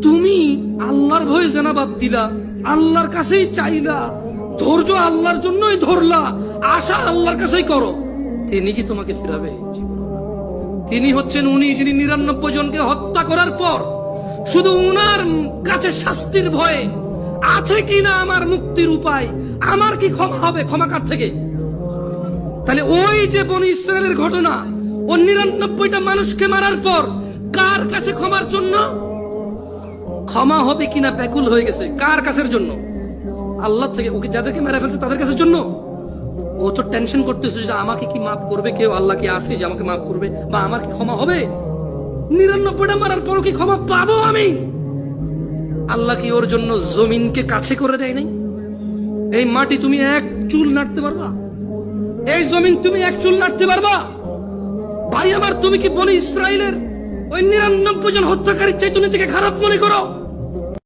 তুমি আল্লাহর ভয়ে জেনা বাদ দিলা, আল্লাহর কাছেই চাইলা, ধৈর্য আল্লাহর জন্যই ধরলা, আশা আল্লাহর কাছেই করো, তিনি কি তোমাকে ফিরাবে? তিনি হচ্ছেন উনি যিনি ৯৯ জনকে হত্যা করার পর শুধু উনার কাছে শাস্তির ভয়ে আছে কিনা আমার মুক্তির উপায়, আমার কি ক্ষমা হবে, ক্ষমা কার থেকে? তাহলে ওই যে বনি ইসরায়েলের ঘটনা, ও ৯৯টা মানুষকে মারার পর কার কাছে ক্ষমার জন্য? ক্ষমা হবে কিনা ব্যাকুল হয়ে গেছে। কার কাছের জন্য? আল্লাহ থেকে। ওকে যাদেরকে মেরে ফেলছে তাদের কাছের জন্য। ও তো টেনশন করতেছে যে আমাকে কি মাফ করবে কেউ, আল্লাহ কি আছে যে আমাকে মাফ করবে, বা আমার কি ক্ষমা হবে? ৯৯টা মারার পরও কি ক্ষমা পাবো আমি? আল্লাহ কি ওর জন্য জমিনকে কাছে করে দেয় নাই? এই মাটি তুমি এক চুল নাড়তে পারবা? এই জমিন তুমি এক চুল নাড়তে পারবা? ভাই আমার, তুমি কি বনি ইসরায়েলের ওই ৯৯ জন হত্যাকারীর চাইতে নিজেকে খারাপ মনে করো?